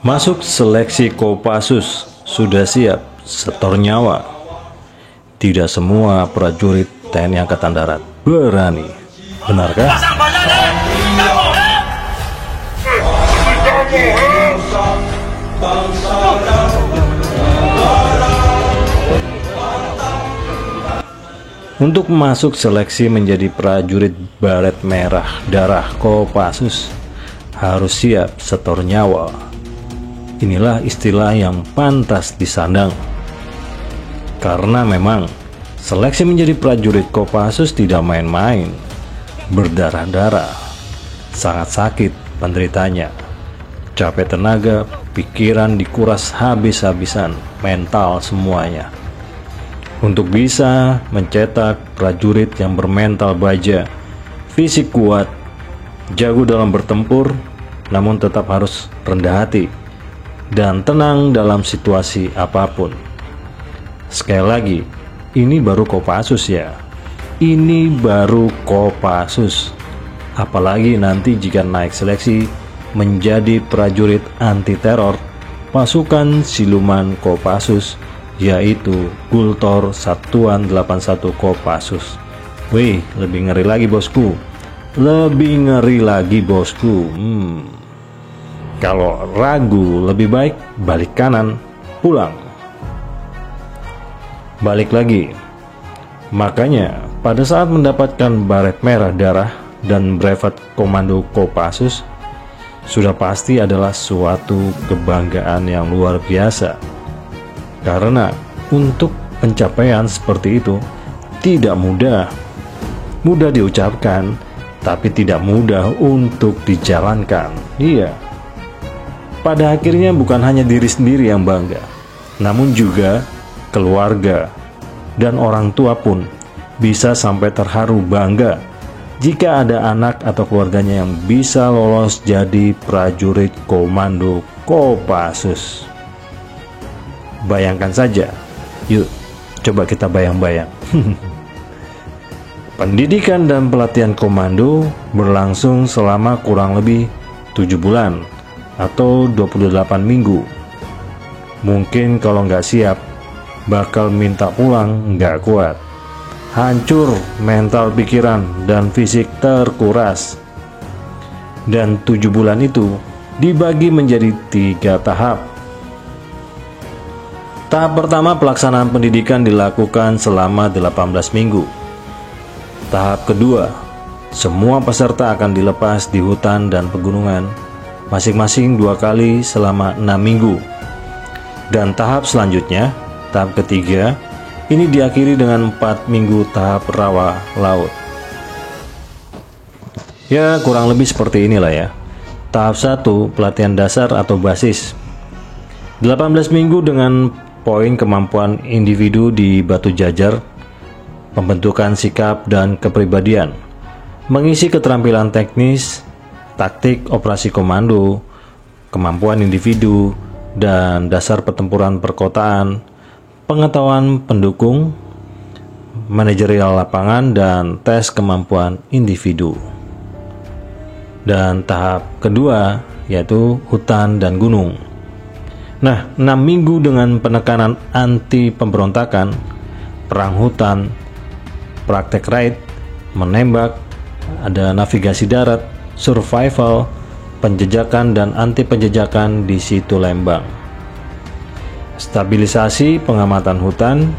Masuk seleksi Kopassus, sudah siap setor nyawa. Tidak semua prajurit TNI Angkatan Darat berani. Benarkah? Untuk masuk seleksi menjadi prajurit baret merah darah Kopassus, harus siap setor nyawa. Inilah istilah yang pantas disandang. Karena memang seleksi menjadi prajurit Kopassus tidak main-main, berdarah-darah, sangat sakit penderitanya, capek tenaga, pikiran dikuras habis-habisan, mental semuanya. Untuk bisa mencetak prajurit yang bermental baja, fisik kuat, jago dalam bertempur, namun tetap harus rendah hati dan tenang dalam situasi apapun. Sekali lagi, ini baru Kopassus ya. Ini baru Kopassus. Apalagi nanti jika naik seleksi menjadi prajurit anti teror pasukan siluman Kopassus, yaitu Gultor Satuan 81 Kopassus. Wih, lebih ngeri lagi bosku. Lebih ngeri lagi bosku. Kalau ragu, lebih baik balik kanan, pulang. Balik lagi. Makanya pada saat mendapatkan baret merah darah dan brevet komando Kopassus, sudah pasti adalah suatu kebanggaan yang luar biasa. Karena untuk pencapaian seperti itu tidak mudah. Mudah diucapkan, tapi tidak mudah untuk dijalankan. Iya. Pada akhirnya bukan hanya diri sendiri yang bangga, namun juga keluarga dan orang tua pun bisa sampai terharu bangga jika ada anak atau keluarganya yang bisa lolos jadi prajurit komando Kopassus. Bayangkan saja, yuk coba kita bayang-bayang. Pendidikan dan pelatihan komando berlangsung selama kurang lebih 7 bulan atau 28 minggu. Mungkin kalau nggak siap, bakal minta pulang nggak kuat. Hancur mental, pikiran, dan fisik terkuras. Dan 7 bulan itu dibagi menjadi 3 tahap. Tahap pertama, pelaksanaan pendidikan dilakukan selama 18 minggu. Tahap kedua, semua peserta akan dilepas di hutan dan pegunungan, masing-masing 2 kali selama 6 minggu. Dan tahap selanjutnya, tahap ketiga, ini diakhiri dengan 4 minggu tahap rawa laut. Ya, kurang lebih seperti inilah ya. Tahap 1, pelatihan dasar atau basis. 18 minggu dengan poin kemampuan individu di batu jajar, pembentukan sikap dan kepribadian, mengisi keterampilan teknis, taktik operasi komando, kemampuan individu, dan dasar pertempuran perkotaan, pengetahuan pendukung, manajerial lapangan, dan tes kemampuan individu. Dan tahap kedua yaitu hutan dan gunung. Nah, 6 minggu dengan penekanan anti pemberontakan, perang hutan, praktek raid, menembak, ada navigasi darat, survival, penjejakan dan anti penjejakan di situ Lembang. Stabilisasi pengamatan hutan,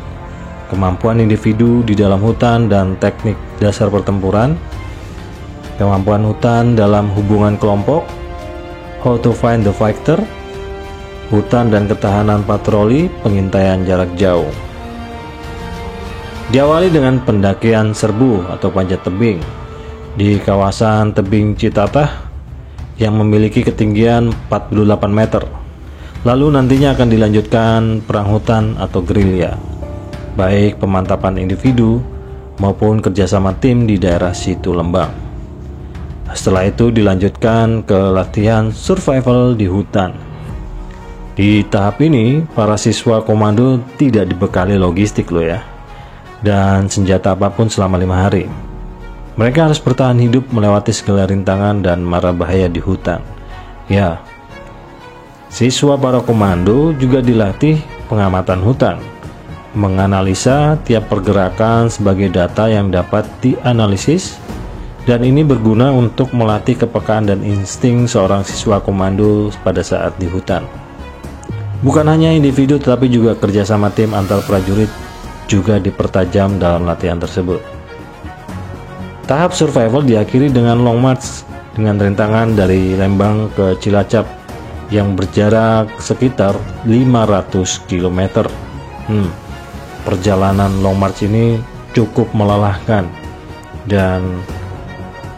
kemampuan individu di dalam hutan dan teknik dasar pertempuran, kemampuan hutan dalam hubungan kelompok, how to find the fighter, hutan dan ketahanan patroli, pengintaian jarak jauh. Diawali dengan pendakian serbu atau panjat tebing di kawasan tebing Citatah yang memiliki ketinggian 48 meter. Lalu nantinya akan dilanjutkan perang hutan atau gerilya, baik pemantapan individu maupun kerjasama tim di daerah situ Lembang. Setelah itu dilanjutkan ke latihan survival di hutan. Di tahap ini, para siswa komando tidak dibekali logistik loh ya, dan senjata apapun selama 5 hari. Mereka harus bertahan hidup melewati segala rintangan dan mara bahaya di hutan. Ya, Siswa para komando juga dilatih pengamatan hutan, menganalisa tiap pergerakan sebagai data yang dapat dianalisis, dan ini berguna untuk melatih kepekaan dan insting seorang siswa komando pada saat di hutan. Bukan hanya individu tetapi juga kerjasama tim antar prajurit juga dipertajam dalam latihan tersebut. Tahap survival diakhiri dengan long march dengan rintangan dari Lembang ke Cilacap yang berjarak sekitar 500 km. Perjalanan long march ini cukup melelahkan, dan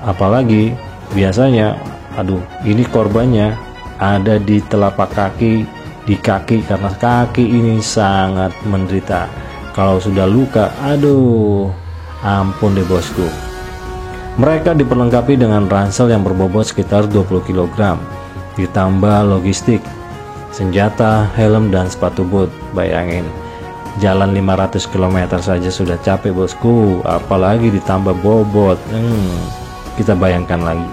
apalagi biasanya ini korbannya ada di telapak kaki, di kaki, karena kaki ini sangat menderita. Kalau sudah luka, ampun deh bosku. Mereka diperlengkapi dengan ransel yang berbobot sekitar 20 kg, ditambah logistik, senjata, helm, dan sepatu boot. Bayangin, jalan 500 km saja sudah capek bosku, apalagi ditambah bobot. Kita bayangkan lagi.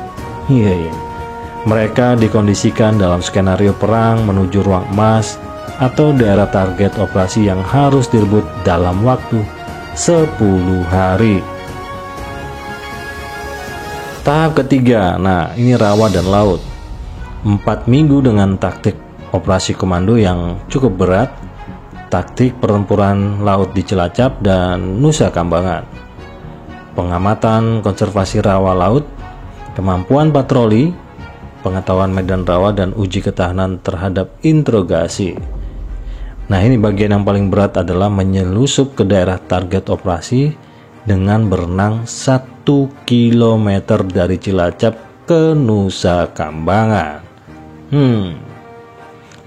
Mereka dikondisikan dalam skenario perang menuju ruang emas atau daerah target operasi yang harus direbut dalam waktu 10 hari. Tahap ketiga, ini rawa dan laut. 4 minggu dengan taktik operasi komando yang cukup berat, taktik pertempuran laut di Cilacap dan Nusa Kambangan, pengamatan konservasi rawa laut, kemampuan patroli, pengetahuan medan rawa, dan uji ketahanan terhadap interogasi. Ini bagian yang paling berat adalah menyelusup ke daerah target operasi dengan berenang 1 km dari Cilacap ke Nusa Kambangan.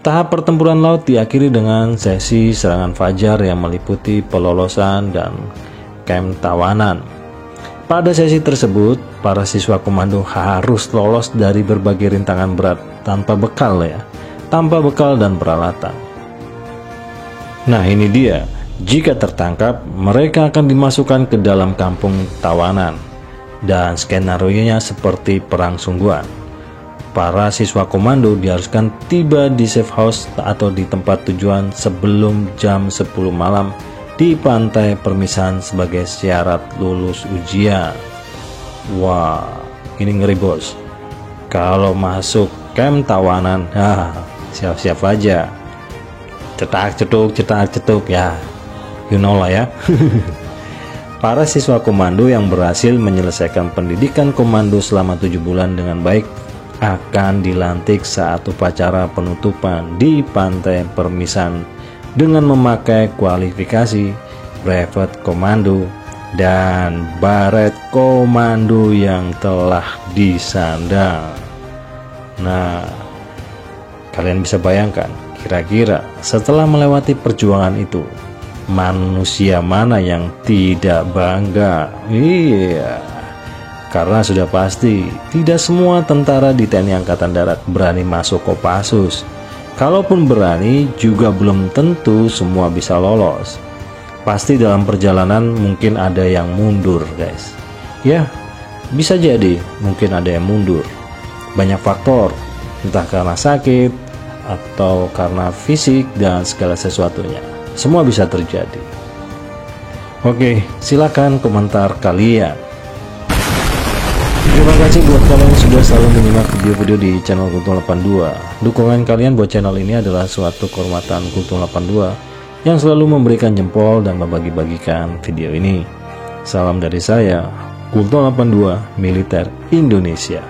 Tahap pertempuran laut diakhiri dengan sesi serangan fajar yang meliputi pelolosan dan kem tawanan. Pada sesi tersebut, para siswa komando harus lolos dari berbagai rintangan berat tanpa bekal dan peralatan. Ini dia, jika tertangkap, mereka akan dimasukkan ke dalam kampung tawanan, dan skenarionya seperti perang sungguhan. Para siswa komando diharuskan tiba di safe house atau di tempat tujuan sebelum jam 10 malam di pantai permisahan sebagai syarat lulus ujian. Wah, ini ngeri bos. Kalau masuk camp tawanan, siap-siap aja. Cetak-cetuk ya. You know lah ya. Para siswa komando yang berhasil menyelesaikan pendidikan komando selama 7 bulan dengan baik akan dilantik saat upacara penutupan di pantai permisahan dengan memakai kualifikasi brevet komando dan baret komando yang telah disandang. Kalian bisa bayangkan, kira-kira setelah melewati perjuangan itu, manusia mana yang tidak bangga? Karena sudah pasti tidak semua tentara di TNI Angkatan Darat berani masuk Kopassus. Kalaupun berani, juga belum tentu semua bisa lolos. Pasti dalam perjalanan mungkin ada yang mundur guys. Bisa jadi mungkin ada yang mundur. Banyak faktor, entah karena sakit atau karena fisik dan segala sesuatunya. Semua bisa terjadi. Oke, silakan komentar kalian. Terima kasih buat kalian yang sudah selalu menyimak video-video di channel Kultum 82. Dukungan kalian buat channel ini adalah suatu kehormatan Kultum 82 yang selalu memberikan jempol dan membagi-bagikan video ini. Salam dari saya, Kultum 82 Militer Indonesia.